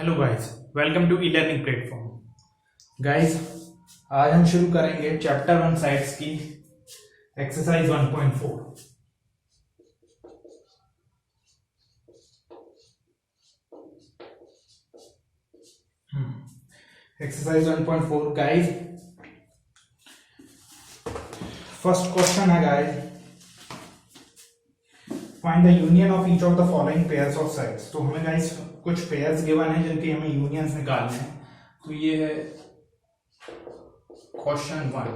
Hello guys, welcome to e learning platform. Guys, आज हम शुरू करेंगे चैप्टर 1 साइंस की exercise 1.4। Exercise 1.4 guys, first question है guys, find the union of each of the following pairs of sides. तो हमें guys कुछ pairs given है जिनके हमें यूनियंस निकालने हैं। तो ये है क्वेश्चन 1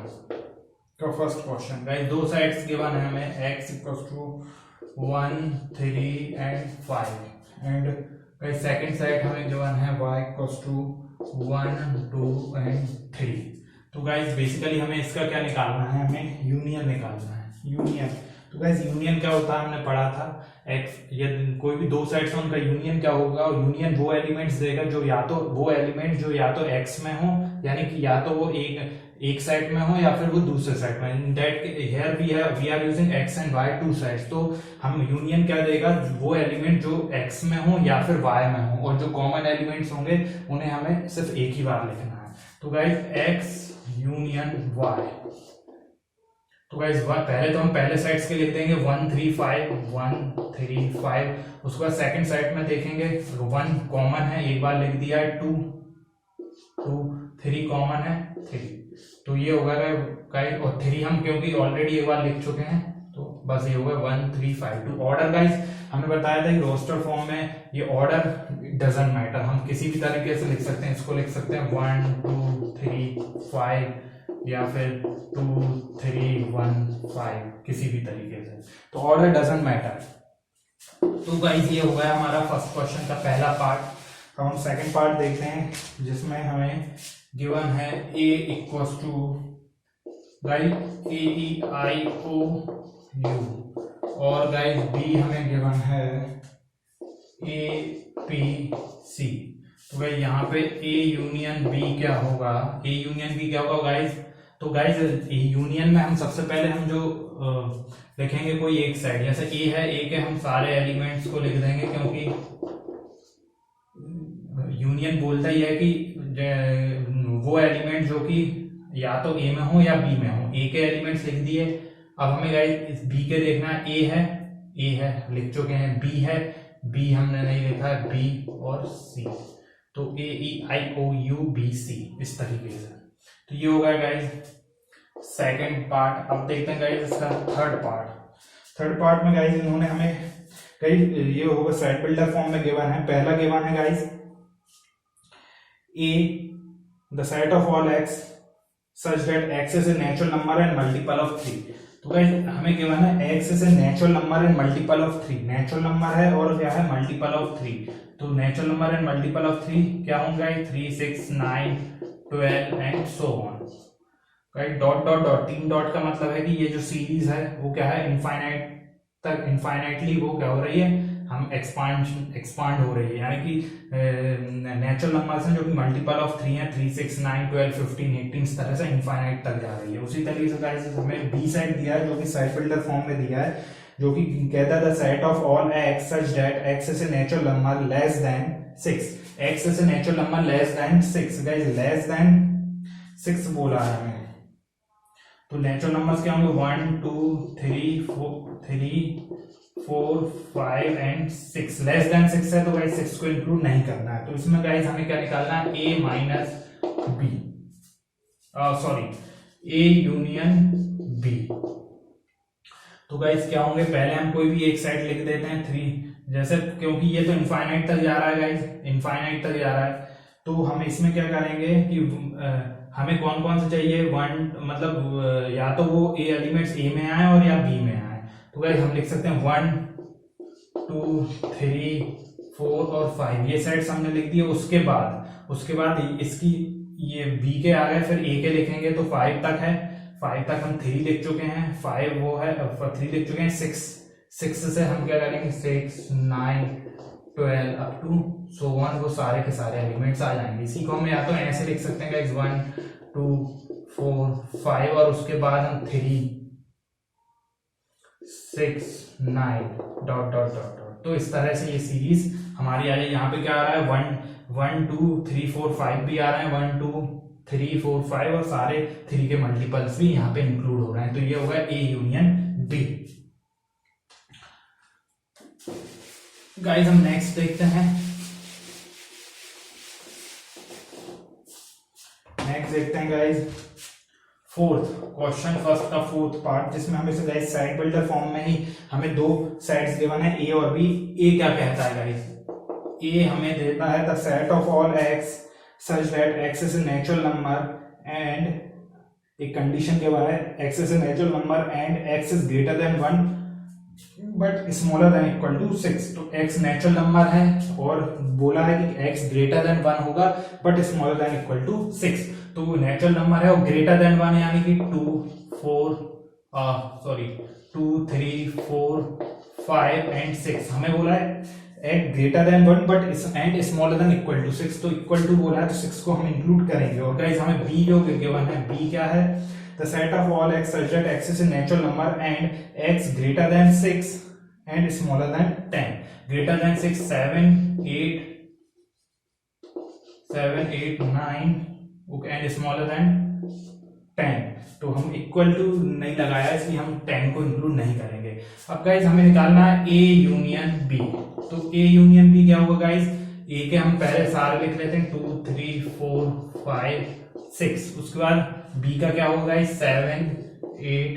का फर्स्ट क्वेश्चन। गाइस दो साइड्स गिवन है हमें, x equals to 1, 3 and 5 and guys second side हमें गिवन है y इक्वल्स टू 1, 2 एंड 3। तो गाइस बेसिकली हमें इसका क्या निकालना है, हमें यूनियन निकालना है। यूनियन, तो गाइस यूनियन क्या होता है हमने पढ़ा था, x यदि कोई भी दो साइड्स हैं उनका यूनियन क्या होगा, और यूनियन वो एलिमेंट्स देगा जो या तो वो एलिमेंट जो या तो x में हो, यानी कि या तो वो एक साइड में हो या फिर वो दूसरे साइड में। In that here we are using x and y two sides. तो हम यूनियन क्या देगा, वो एलिमेंट जो x में हो या फिर y में हो, और जो कॉमन एलिमेंट्स होंगे उन्हें हमें सिर्फ एक ही बार लिखना है। तो गाइस x यूनियन y, तो गाइस पहले तो हम पहले साइड्स के लिख देंगे 1, 3, 5, 1, 3, 5। उसके बाद सेकंड साइड में देखेंगे 1 कॉमन है, एक बार लिख दिया है, 2, 3 कॉमन है, 3। तो ये होगा गाइस, और 3 हम क्योंकि ऑलरेडी एक बार लिख चुके हैं तो बस ये होगा 1, 3, 5। टू ऑर्डर गाइस हमने बताया था कि रोस्टर फॉर्म में ये ऑर्डर डजंट मैटर, हम किसी भी तरीके से लिख सकते हैं। इसको लिख सकते हैं 1, 2, 3, 5 या फिर 2, 3, 1, 5, किसी भी तरीके से। तो ऑर्डर डजंट मैटर। तो गाइस ये हो गया हमारा फर्स्ट क्वेश्चन का पहला पार्ट। अब हम सेकंड पार्ट देखते हैं जिसमें हमें गिवन है a equals to guys AEIOU, और गाइस b हमें गिवन है APC। तो गाइस यहाँ पे a यूनियन b क्या होगा, a यूनियन b क्या होगा गाइस। तो गाइस यूनियन में हम सबसे पहले हम जो लिखेंगे कोई एक साइड, जैसे a है, a के हम सारे एलिमेंट्स को लिख देंगे, क्योंकि यूनियन बोलता ही है कि वो एलिमेंट जो कि या तो a में हो या b में हो। a के एलिमेंट्स लिख दिए। अब हमें गाइस इस b के देखना है, a है लिख चुके हैं, b है, b हमने नहीं लिखा है, b और c। तो AEIOUBC इस तरीके से। तो ये होगा गाइस सेकंड पार्ट। अब देखते हैं गाइस इसका थर्ड पार्ट। थर्ड पार्ट में गाइस इन्होंने हमें गाइस ये होगा सेट बिल्डर फॉर्म में गिवन है। पहला गिवन है guys A the set of all x such that x is a natural number and multiple of 3। तो गाइस हमें गिवन है x is a natural number and multiple of 3। Natural number है और क्या है, मल्टीपल ऑफ 3। तो natural number and multiple of 3 क्या होंगे, 3, 6, 9, 12 and so on. Right, dot dot dot, 3 dot का मतलब है कि ये जो सीरीज है वो क्या है, इनफाइनाइट तक, इनफाइनाइटली वो क्या हो रही है, हम एक्सपांड हो रही है। यानी कि नेचुरल नंबर्स हैं जो कि मल्टीपल ऑफ 3 है, 3, 6, 9, 12, 15, 18 इस तरह से इनफाइनाइट तक जा रही है। उसी तरीके से गाइस हमें बी साइड दिया है जो कि साइड बिल्डर फॉर्म में दिया है, जो कि कहता है the set of all x such that x is a natural number less than 6। x is a natural number less than 6। Guys less than 6 बोला है हमें। तो नेचुरल नंबर्स क्या होंगे, 1, 2, 3, 4, 5 एंड 6। लेस देन 6 है तो गाइस 6 को इंक्लूड नहीं करना है। तो इसमें गाइस हमें क्या निकालना है, a minus b, sorry a union b। तो गाइस क्या होंगे, पहले हम कोई भी एक साइड लिख देते हैं 3, जैसे क्योंकि ये तो इनफाइनाइट तक जा रहा है गाइस, इनफाइनाइट तक जा रहा है। तो हम इसमें क्या करेंगे कि हमें कौन कौन से चाहिए, 1 मतलब या तो वो ए एलिमेंट्स ए में आए और या बी में आए। तो गाइस हम लिख सकते हैं 1, 2, 3, 4 और 5 ये सेट्स हमने लिख दिए। उसके बाद इसकी ये बी के आ गए, फिर ए के लिखेंगे तो 5 तक है, 5 तक हम 3 लिख चुके हैं, 5 वो है, 3 लिख चुके हैं, 6 से हम क्या करेंगे, 6, 9, 12 अप टू सो ऑन, वो सारे के सारे एलिमेंट्स आ जाएंगे। इसी को हम या तो ऐसे लिख सकते हैं गाइस 1, 2, 4, 5 और उसके बाद हम 3, 6, 9 डॉट डॉट डॉट डॉट। तो इस तरह से ये सीरीज हमारी आ जाए। यहाँ पे क्या आ रहा है, 1 2 3 4 5 भी आ रहे हैं, 1 2 3 4 5 और सारे 3 के मल्टीपल्स भी यहाँ पे इंक्लूड हो रहे हैं। तो ये होगा ए यूनियन बी। गाइस हम नेक्स्ट देखते हैं। गाइस फोर्थ क्वेश्चन, फर्स्ट का फोर्थ पार्ट, जिसमें हमें से गाइस सेट बिल्डर फॉर्म में ही हमें दो सेट्स गिवन है ए और बी। ए क्या कहता है गाइस? ए हमें देता है the set of all x such that x is a natural number and एक कंडीशन के बारे में x is a natural number and x is greater than 1 but smaller than equal to 6। तो x नेचुरल नंबर है और बोला है कि x ग्रेटर देन 1 होगा but smaller than equal to 6। तो वो नेचुरल नंबर है और ग्रेटर देन 1 यानी कि 2 3 4 5 एंड 6। हमें बोला है at greater than 1 but and smaller than equal to 6। तो इक्वल टू बोला है तो 6 को हम इंक्लूड करेंगे। और गाइस हमें बी जो गिवन है, बी क्या है? The set of all X such that x is a natural number and x greater than 6 and smaller then 10। Greater than 6 7 8 9 and smaller then 10। तो हम इक्वल टू नहीं लगाया इसलिए हम 10 को इंक्लूड नहीं करेंगे। अब गाइस हमें निकालना है ए यूनियन बी। तो ए यूनियन बी क्या होगा गाइस? ए के हम पहले सारे लिख लेते हैं 2 3 4 5 6। उसके बाद बी का क्या होगा गाइस? 7 8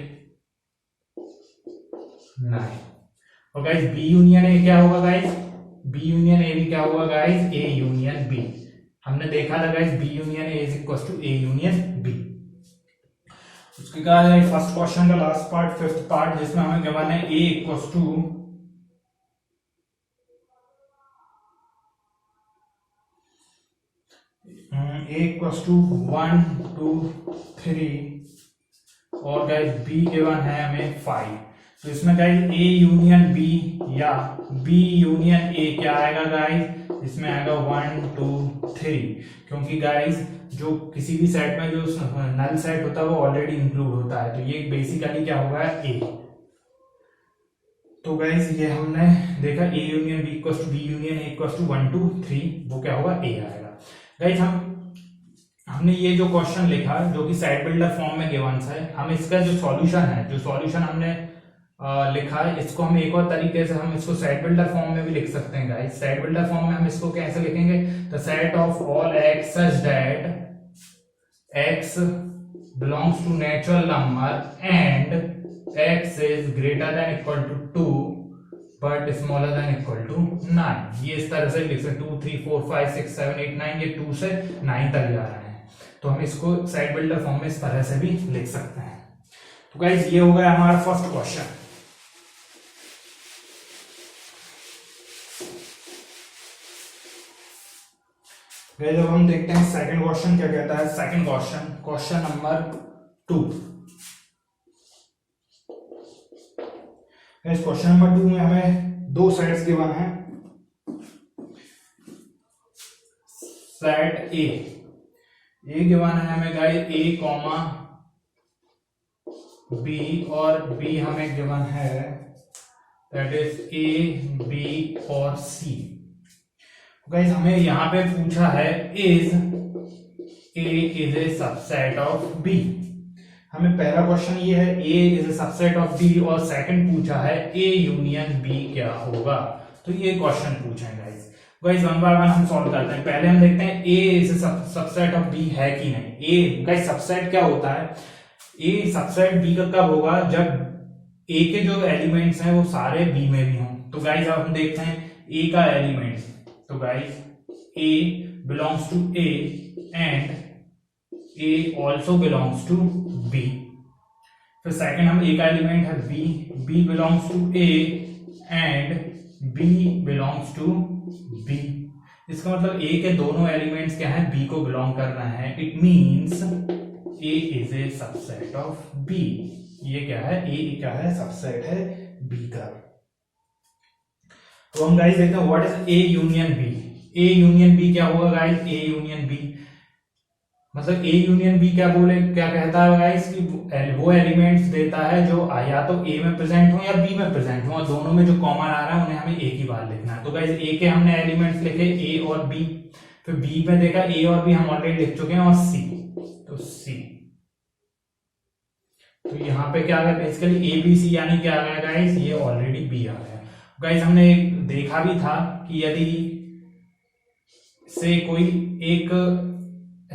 9। और गाइस बी यूनियन ए क्या होगा गाइस? बी यूनियन ए भी क्या होगा गाइस? A union B. हमने देखा था guys B union A is equal to A union B. उसके बाद फर्स्ट क्वेश्चन का लास्ट पार्ट, फिफ्थ पार्ट, जिसमें हमें गिवन है ए इक्वल टू A = 1 2 3 और गाइस B गिवन है हमें 5। तो इसमें गाइस A यूनियन B या B यूनियन A क्या आएगा गाइस? इसमें आएगा 1 2 3, क्योंकि गाइस जो किसी भी सेट में जो नल सेट होता है वो ऑलरेडी इंक्लूड होता है। तो ये बेसिकली क्या होगा? A। तो गाइस ये हमने देखा A union B = B union A = 1 2 3, वो क्या होगा? A आएगा। गाइस हमने ये जो क्वेश्चन लिखा जो कि सेट बिल्डर फॉर्म में गिवन है, हम इसका जो सॉल्यूशन है, जो सॉल्यूशन हमने लिखा है, इसको हम एक और तरीके से हम इसको सेट बिल्डर फॉर्म में भी लिख सकते हैं गाइस। सेट बिल्डर फॉर्म में हम इसको कैसे लिखेंगे? The set of all X such that X belongs to natural number and X is greater than equal to 2 but smaller than equal to 9। ये इस तरह से लिख सकते 2 3 4 5 6 7 8 9, ये 2 से 9 तक जा रहे हैं। तो हम इसको सेट बिल्डर फॉर्म में इस तरह से भी लिख सकते हैं। तो गाइस ये हो गया हमारा फर्स्ट क्वेश्चन। गाइस अब हम देखते हैं सेकंड क्वेश्चन क्या कहता है। Second question, question number 2। Guys question number 2 में हमें दो सेट्स गिवन है। सेट ए गिवन है हमें गाइस A, B और B हमें गिवन है दैट इज A, B और C। गाइस हमें यहां पे पूछा है is A is A subset of B। हमें पहला क्वेश्चन ये है A is A subset of B और सेकंड पूछा है A यूनियन B क्या होगा। तो ये क्वेश्चन पूछे हैं guys. Guys one by one हम सॉल्व करते हैं। पहले हम देखते हैं A is A subset of B है कि नहीं। A गाइस सबसेट क्या होता है? A सबसेट B का कब होगा? जब A के जो एलिमेंट्स हैं वो सारे B में भी हों। तो गाइस अब हम देखते हैं A का एलिमेंट्स। तो guys A belongs to A and A also belongs to B। फिर सेकंड हम A का एलिमेंट है B belongs to A and B belongs to B। इसका मतलब A के दोनों एलिमेंट्स क्या हैं? B को बिलोंग कर रहे हैं। It means A is a subset of B। ये क्या है? A क्या है? सबसेट है B का। तो हम गाइस देखते हैं what is A union B। A union B क्या होगा गाइस? A यूनियन B मतलब A यूनियन B क्या कहता है गाइस कि वो एलिमेंट्स देता है जो या तो A में प्रेजेंट हो या B में प्रेजेंट हो, और दोनों में जो कॉमन आ रहा है उन्हें हमें एक ही बार लिखना है। तो गाइस A के हमने एलिमेंट्स लिखे A और B। फिर बी में देखा ए और बी हम ऑलरेडी लिख चुके हैं, और सी, तो सी, तो यहाँ पे क्या आ गया बेसिकली ए बी सी, यानी क्या आ गया गाइस, ये ऑलरेडी बी आ गया। गाइस हमने देखा भी था कि यदि से कोई एक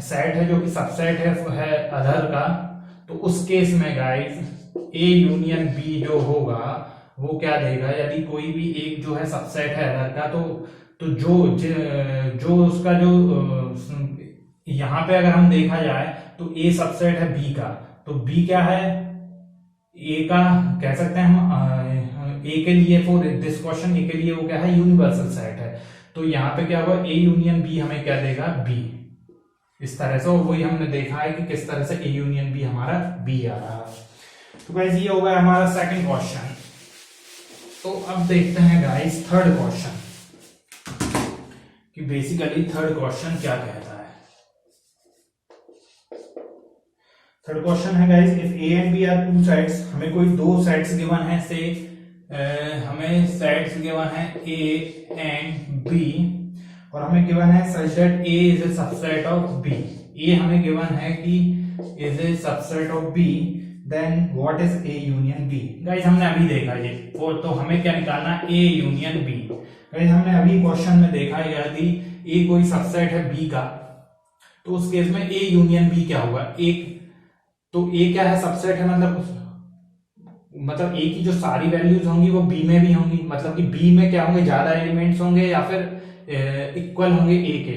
सेट है जो कि सबसेट है अदर का, तो उस केस में गाइस ए यूनियन बी जो होगा वो क्या देगा, यदि कोई भी एक जो है सबसेट है अदर का, तो जो उसका जो यहाँ पे अगर हम देखा जाए तो ए सबसेट है बी का, तो बी क्या है, ए का कह सकते हैं हम ए के लिए, फॉर दिस क्वेश्चन ए के लिए वो क्या है, यूनिवर्सल सेट है। तो यहाँ पे क्या होगा, ए यूनियन बी हमें क्या देगा, बी, इस तरह से। और वही हमने देखा है कि किस तरह से ए यूनियन बी हमारा बी आ रहा है। तो गाइस ये होगा हमारा सेकंड क्वेश्चन। तो अब देखते हैं गाइस थर्ड क्वेश्चन, कि बेसिकली थर्ड क्वेश्चन क्या कहता है। थर्ड क्वेश्चन है guys, if A and B are two sets, हमें कोई दो सेट्स गिवन है, से हमें सेट्स गिवन है ए एंड बी, और हमें गिवन है such that A is A subset of B. A हमें गिवन है कि is A subset of B, then what is A union B. Guys हमने अभी देखा ये, तो हमें क्या निकालना, ए यूनियन बी। गाइस हमने अभी क्वेश्चन में देखा यदि ए कोई सबसेट है बी का, तो उस केस में ए यूनियन बी क्या होगा, एक तो ए क्या है, सबसेट है, मतलब ए की जो सारी वैल्यूज होंगी वो बी में भी होंगी, मतलब कि बी में क्या होंगे, ज्यादा एलिमेंट्स होंगे या फिर इक्वल होंगे ए के।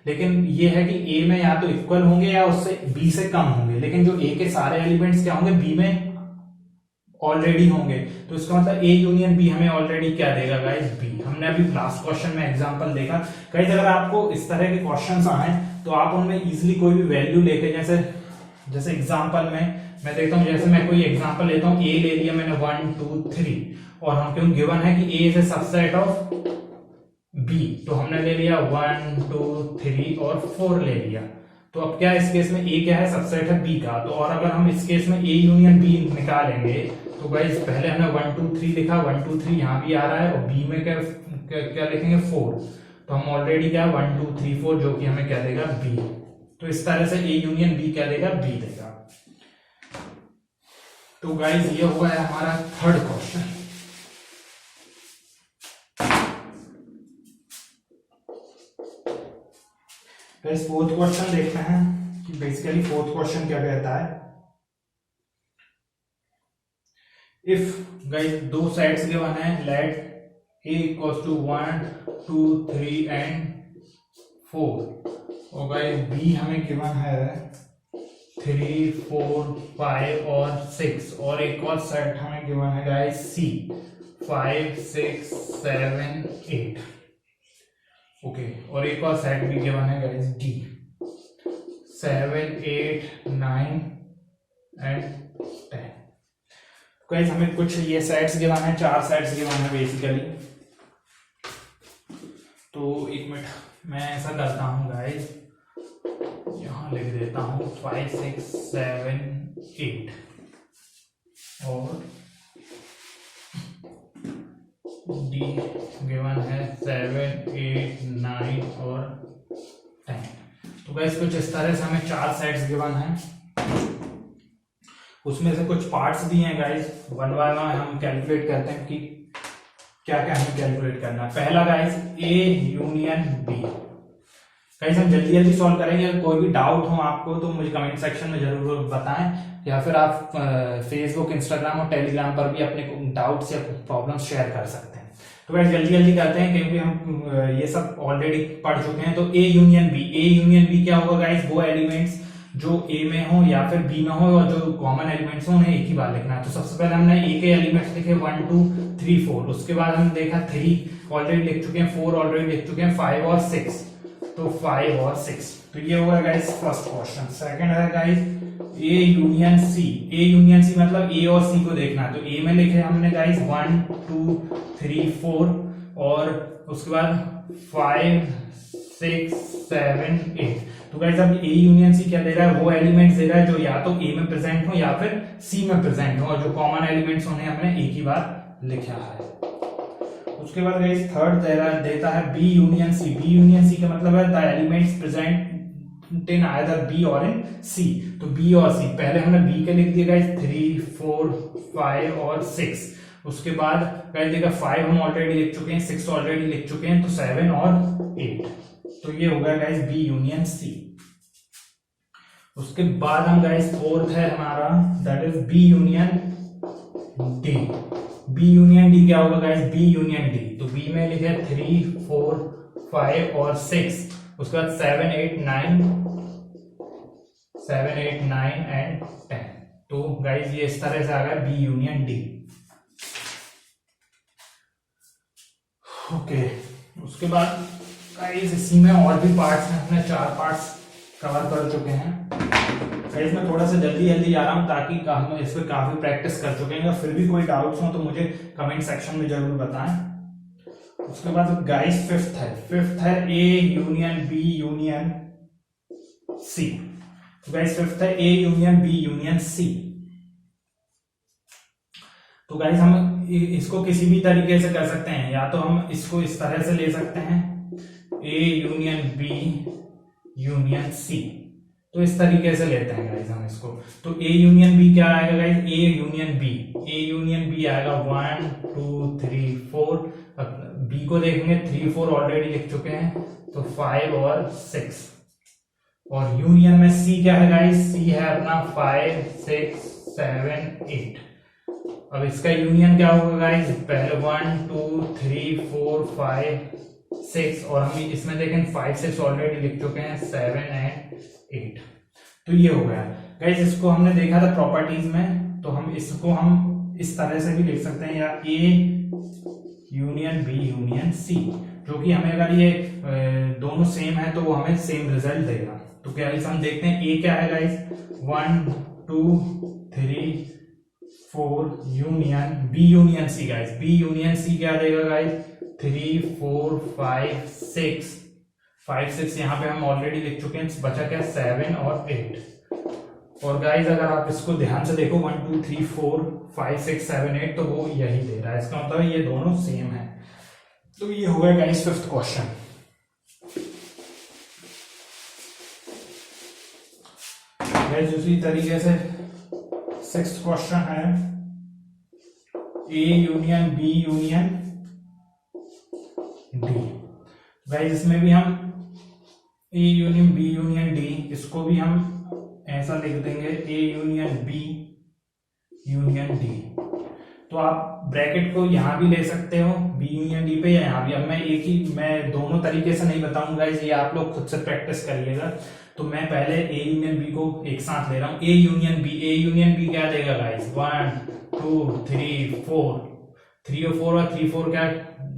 लेकिन ये है कि ए में या तो इक्वल होंगे या उससे बी से कम होंगे, लेकिन जो ए के सारे एलिमेंट्स क्या होंगे, बी में ऑलरेडी होंगे। तो इसका मतलब ए यूनियन बी हमें ऑलरेडी क्या देगा गाइस, बी। हमने अभी लास्ट क्वेश्चन में एग्जांपल देखा। गाइस अगर आपको इस तरह के क्वेश्चंस आए तो आप उनमें इजीली कोई भी वैल्यू लेके, जैसे एग्जांपल में मैं देखता हूं, जैसे मैं कोई एग्जांपल लेता हूं, ए ले लिया मैंने 1 2 3, और हम क्यों गिवन है कि A is A subset of B, तो हमने ले लिया 1 2 3 और 4 ले लिया। तो अब क्या इस केस में ए क्या है, सबसेट है बी का। तो और अगर हम इस केस में ए यूनियन बी निकालेंगे तो गाइस पहले हमने 1 2 3 लिखा, 1 2 3 यहां भी आ रहा है, और बी में क्या लिखेंगे 4, तो हम ऑलरेडी क्या 1 2 3 4 जो कि हमें क्या देगा, बी। तो इस तरह से ए यूनियन बी क्या देगा, बी देगा। तो गाइस ये हुआ है हमारा third question. Guys fourth question देखते हैं कि बेसिकली फोर्थ क्वेश्चन क्या कहता है। इफ गाइस दो सेट्स गिवन है, let a equals to 1 2 3 and 4, और गाइस b हमें गिवन है 3 4 5 और 6, और एक और सेट हमें गिवन है गाइस c 5 6 7 8, ओके। और एक और सेट भी गिवन है गाइस d 7 8 9 एंड 10। गाइस हमें कुछ ये सेट्स गिवन है, 4 सेट्स गिवन है बेसिकली। तो एक मिनट मैं ऐसा करता हूं गाइस, यहां लिख देता हूं 5 6 7 8, और डी गिवन है 7 8 9 और 10। तो गाइस कुछ इस तरह से हमें 4 सेट्स गिवन है, उसमें से कुछ पार्ट्स दिए हैं गाइस। वन बाय वन हम कैलकुलेट करते हैं कि क्या क्या हमें कैलकुलेट करना है। पहला guys A union B. Guys हम जल्दी जल्दी सॉल्व करेंगे। कोई भी डाउट हो आपको तो मुझे कमेंट सेक्शन में जरूर बताएं, या फिर आप फेसबुक इंस्टाग्राम और टेलीग्राम पर भी अपने डाउट्स या प्रॉब्लम्स शेयर कर सकते हैं। तो गाइस जल्दी जल्दी करते हैं क्योंकि हम ये सब ऑलरेडी पढ़ चुके हैं। तो A union B, A union B क्या होगा गाइस, वो एलिमेंट्स जो ए में हो या फिर बी में हो, और जो कॉमन एलिमेंट्स हो उन्हें एक ही बार लिखना है। तो सबसे पहले हमने ए के एलिमेंट्स लिखे 1 2 3 4, उसके बाद हमने देखा 3 ऑलरेडी लिख चुके हैं, 4 ऑलरेडी लिख चुके हैं, 5 और 6, तो 5 और 6। तो ये होगा गाइस फर्स्ट क्वेश्चन। सेकंड है guys A union C. A union C मतलब ए और सी को देखना है। तो ए में लिखे हमने गाइस 1 2 3 4, और उसके बाद 5 6 7 8। तो गाइस अब ए यूनियन सी क्या दे रहा है, वो एलिमेंट्स दे रहा है जो या तो ए में प्रेजेंट हो या फिर सी में प्रेजेंट हो, और जो कॉमन एलिमेंट्स उन्हें हमने एक ही बार लिखा है। उसके बाद गाइस थर्ड देता है B union C. B union C का मतलब है the elements present in either B और इन सी। तो बी और सी, पहले हमने बी के लिख दिया गाइस 3 4 5 और 6। उसके बाद गाइस देखा 5 हम ऑलरेडी लिख चुके हैं, 6 ऑलरेडी लिख चुके हैं, तो 7 और 8। तो ये हो गया गाइस बी यूनियन सी। उसके बाद हम गाइस फोर्थ है हमारा that is B union D. B union D क्या होगा गाइस? B union D. तो बी में लिखे 3 4 5 और 6। उसके बाद 7 8 9 एंड 10। तो गाइस ये इस तरह से आ गया बी यूनियन डी। ओके, उसके बाद गाइस इसी में और भी पार्ट्स हैं, अपने 4 पार्ट्स कवर कर चुके हैं। गाइस मैं थोड़ा सा जल्दी जा रहा हूं ताकि हम इस पर काफी प्रैक्टिस कर चुके हैं। फिर भी कोई डाउट्स हो तो मुझे कमेंट सेक्शन में जरूर बताएं। उसके बाद गाइस फिफ्थ है A union B union C. तो गाइस फिफ्थ है A union B union C. तो गाइस हम इसको किसी भी तरीके से कर सकते हैं, या तो हम इसको इस तरह से ले सकते हैं A union B union C. तो इस तरीके से लेते हैं गाइस हम इसको। तो ए यूनियन बी क्या आएगा गाइस? ए यूनियन बी आएगा 1 2 3 4। बी को देखेंगे 3 4 ऑलरेडी लिख चुके हैं, तो 5 और 6। और यूनियन में सी क्या है गाइस? सी है अपना 5 6 7 8। अब इसका यूनियन क्या होगा गाइस? पहले 1 2 3 4 5 6 और हम इसमें देखें 5 6 ऑलरेडी लिख चुके हैं, 7 एंड 8। तो ये हो गया गाइस। इसको हमने देखा था प्रॉपर्टीज में, तो हम इसको हम इस तरह से भी लिख सकते हैं, या A union B union C, जो कि हमें अगर ये दोनों सेम है तो वो हमें सेम रिजल्ट देगा। तो क्या हम देखते हैं ए क्या है guys? 1 2 3 4 union B union C guys. B union C क्या देगा गाइस? 3 4 5 6। 5 6 यहाँ पे हम ऑलरेडी लिख चुके हैं, बचा क्या? 7 और 8। और गाइस अगर आप इसको ध्यान से देखो 1 2 3 4 5 6 7 8, तो वो यही दे रहा है। इसका मतलब ये दोनों सेम है। तो ये हो गया गाइस फिफ्थ क्वेश्चन। गाइस उसी तरीके से सिक्स्थ क्वेश्चन है A union B union D. Guys इसमें भी हम A union B union D, इसको भी हम ऐसा लिख देंगे A union B union D. तो आप ब्रैकेट को यहां भी ले सकते हो बी यूनियन डी पे, या यहां भी। अब मैं दोनों तरीके से नहीं बताऊंगा, ये आप लोग खुद से प्रैक्टिस करिएगा। तो मैं पहले ए यूनियन बी को एक साथ ले रहा हूं। ए यूनियन बी क्या देगा गाइस? 1 2 3 4। 3 और 4 और 3 4 क्या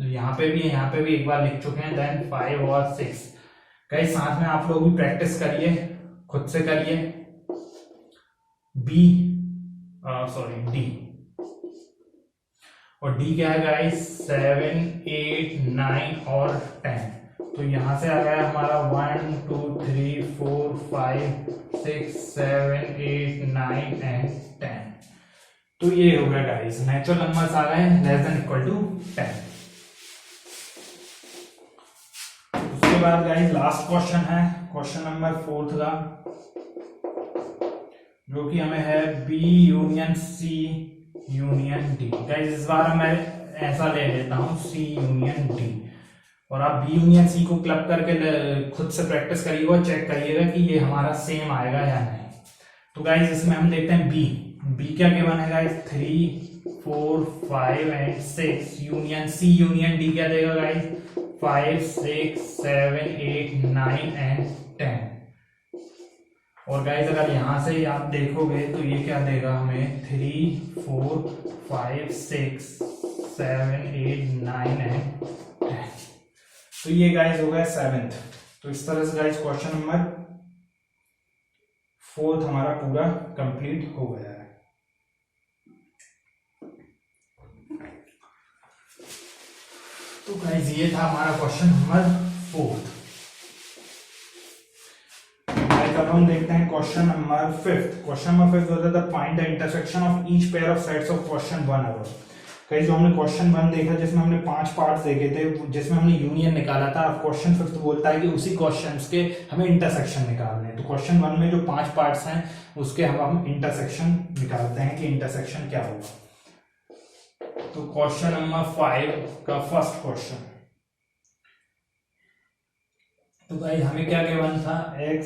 यहाँ पे भी है, यहाँ पे भी एक बार लिख चुके हैं। देन 5 और 6। गाइस साथ में आप लोग भी प्रैक्टिस करिए, खुद से करिए। डी। और डी क्या है गाइस? 7 8 9 और 10। तो यहां से आ गया हमारा 1 2 3 4 5 6 7 8 9 एंड 10। तो ये हो गया गाइस, नेचुरल नंबर्स आ गए लेस देन इक्वल टू 10। उसके बाद गाइस लास्ट क्वेश्चन है, क्वेश्चन नंबर 4 का, जो कि हमें है B union C union D. Guys इस बार मैं ऐसा ले लेता हूं सी यूनियन डी, और आप बी यूनियन सी को क्लब करके खुद से प्रैक्टिस करिएगा और चेक करिएगा कि ये हमारा सेम आएगा या नहीं। तो गाइस इसमें हम देखते हैं बी क्या गिवन है guys? 3 4 5 and 6 union C union D क्या देगा गाइस? 5 6 7 8 9 एंड 10। और गाइस अगर यहां से आप देखोगे तो ये क्या देगा हमें? 3 4 5 6 7 8 9 एंड 10। तो ये गाइस हो गया 7th। तो इस तरह से गाइस क्वेश्चन नंबर 4 हमारा पूरा कंप्लीट हो गया है। तो गाइस ये था हमारा क्वेश्चन नंबर 4। अब हम देखते हैं क्वेश्चन नंबर 5। क्वेश्चन नंबर 5 होता है find the intersection of each pair of sets of question 1 above. Guys जो हमने क्वेश्चन 1 देखा जिसमें हमने 5 पार्ट्स देखे थे, जिसमें हमने यूनियन निकाला था, अब क्वेश्चन 5 बोलता है कि उसी क्वेश्चंस के हमें इंटरसेक्शन निकालने हैं। तो क्वेश्चन 1 में जो 5 पार्ट्स हैं उसके हम इंटरसेक्शन निकालते हैं कि इंटरसेक्शन क्या होगा। तो क्वेश्चन नंबर 5 का फर्स्ट क्वेश्चन, तो भाई हमें क्या गिवन था, x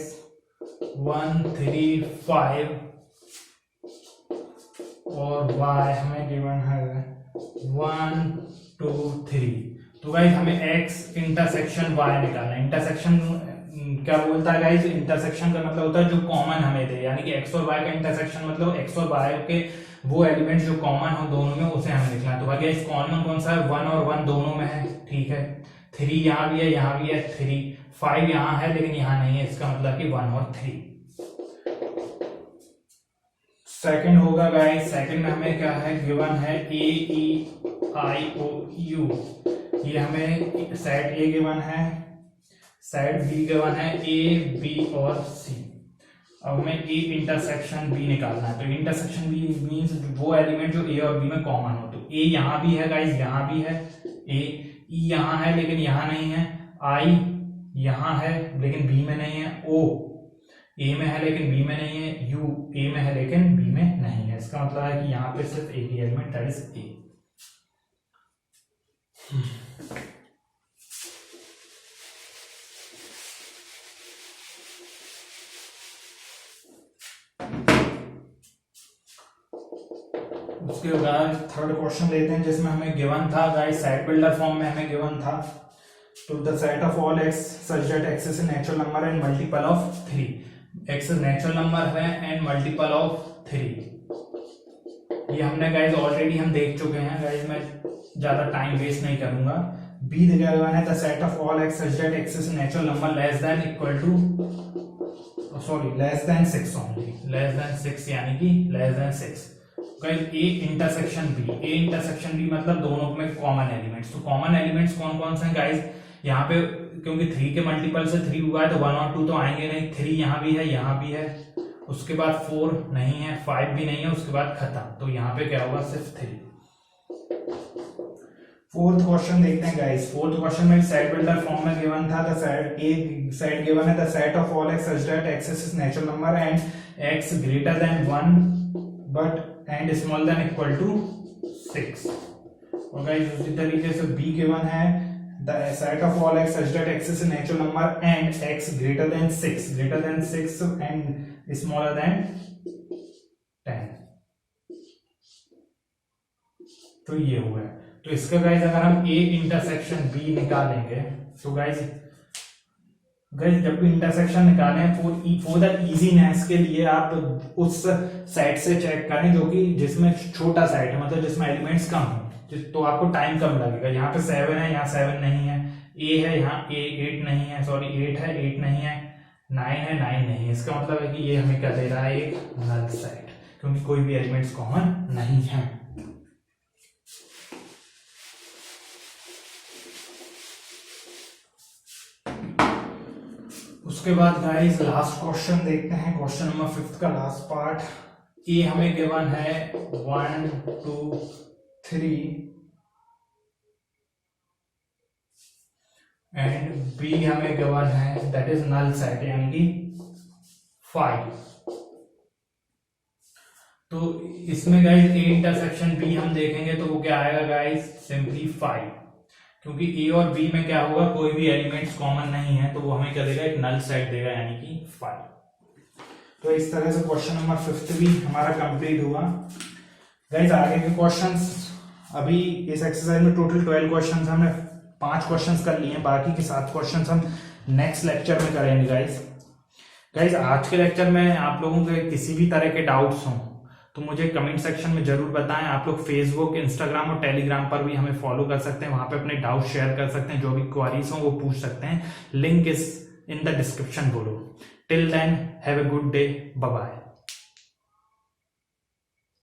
1 3 5 और y हमें गिवन है 1 2 3। तो गाइस हमें x इंटरसेक्शन y निकालना है। इंटरसेक्शन क्या बोलता है गाइस, इंटरसेक्शन का मतलब होता है जो कॉमन हमें दे, यानी कि x और y का इंटरसेक्शन मतलब x और y के वो एलिमेंट जो कॉमन हो दोनों में उसे हमें लिखना है। तो भाई इस कॉमन कौन सा है, 1 और 1 दोनों में है, ठीक है। 3 यहाँ भी है, यहाँ भी है 3, 5 यहाँ है लेकिन यहाँ नहीं है, इसका मतलब कि 1 और 3। सेकंड होगा गाइस, सेकंड में हमें क्या है गिवन है a e i o u, ये हमें सेट A गिवन है, सेट B गिवन है a b और c। अब हमें A इंटरसेक्शन B निकालना है। तो इंटरसेक्शन B मींस वो एलिमेंट जो A और B में कॉमन हो। तो A यहाँ भी है गाइस, यहाँ भी है A, E यहाँ है लेकिन यहाँ नहीं है, I यहाँ है लेकिन B में नहीं है, O A में है लेकिन B में नहीं है, U A में है लेकिन B में नहीं है। इसका मतलब है कि यहाँ पे सिर्फ एक ही एलिमेंट दैट इज A। उसके बाद थर्ड क्वेश्चन लेते हैं जिसमें हमें गिवन था गाइस, सेट बिल्डर फॉर्म में हमें गिवन था, तो the set of all x such that x is a natural number and multiple of 3, x natural number है एंड मल्टीपल ऑफ 3। ये हमने गाइस ऑलरेडी हम देख चुके हैं गाइस, मैं ज्यादा टाइम वेस्ट नहीं करूंगा। बी दिया हुआ है the set of all x such that x is a natural number less than equal to less than 6 only, less than 6 यानी कि less than 6। Guys A intersection B, A intersection B मतलब दोनों में common elements. तो common elements कौन कौन से हैं गाइस, यहाँ पे क्योंकि 3 के मल्टीपल से 3 हुआ है तो 1 और 2 तो आएंगे नहीं, 3 यहाँ भी है, यहाँ भी है, उसके बाद 4 नहीं है, 5 भी नहीं है, उसके बाद खत्म। तो यहाँ पे क्या होगा, सिर्फ 3। फोर्थ क्वेश्चन देखते हैं गाइस। फोर्थ क्वेश्चन में सेट बिल्डर फॉर्म में गिवन था, the set A set given है the set of all x such that x is natural number and x greater than 1 but and small than equal to 6। और guys उसी तरीके से B गिवन है the set of all x such that x is a natural number and x greater than 6 and smaller than 10। तो ये हुआ है। तो इसका गाइस अगर हम A इंटरसेक्शन B निकालेंगे तो गाइस जब भी इंटरसेक्शन निकालें फॉर द इजीनेस के लिए आप उस सेट से चेक करें जो कि जिसमें छोटा सेट है, मतलब जिसमें एलिमेंट्स कम हो, तो आपको टाइम कम लगेगा। यहाँ पे 7 है, यहाँ 7 नहीं है, A है, यहाँ A 8 नहीं है, 8 है, 8 नहीं है, 9 है, 9 नहीं है। इसका मतलब है कि ये हमें क्या दे रहा है, एक नल सेट, क्योंकि कोई भी एलिमेंट्स कॉमन नहीं है। उसके बाद गाइस लास्ट क्वेश्चन देखते हैं, क्वेश्चन नंबर 5 का लास्ट पार्ट। ए हमें गिवन है 1 2 3 एंड बी हमें गिवन है दैट इज नल सेट यानी कि 5। तो इसमें गाइस ए इंटरसेक्शन बी हम देखेंगे तो वो क्या आएगा गाइस, सिंपली 5, क्योंकि ए और बी में क्या होगा, कोई भी एलिमेंट्स कॉमन नहीं है, तो वो हमें क्या देगा, एक नल सेट देगा यानी कि 5। तो इस तरह से क्वेश्चन नंबर 5 भी हमारा कंप्लीट हुआ। गाइस आगे के क्वेश्चंस, अभी इस एक्सरसाइज में टोटल 12 क्वेश्चंस हमने 5 क्वेश्चंस कर लिए हैं, बाकी के 7 क्वेश्चंस हम नेक्स्ट लेक्चर में करेंगे। गाइस आज के लेक्चर में आप लोगों के किसी भी तरह के डाउट्स हों तो मुझे कमेंट सेक्शन में जरूर बताएं। आप लोग फेसबुक, इंस्टाग्राम और टेलीग्राम पर भी हमें फॉलो कर सकते हैं, वहां पे अपने डाउट शेयर कर सकते हैं, जो भी क्वेरीज हो वो पूछ सकते हैं। Link is in the description below. Till then have a good day, bye bye.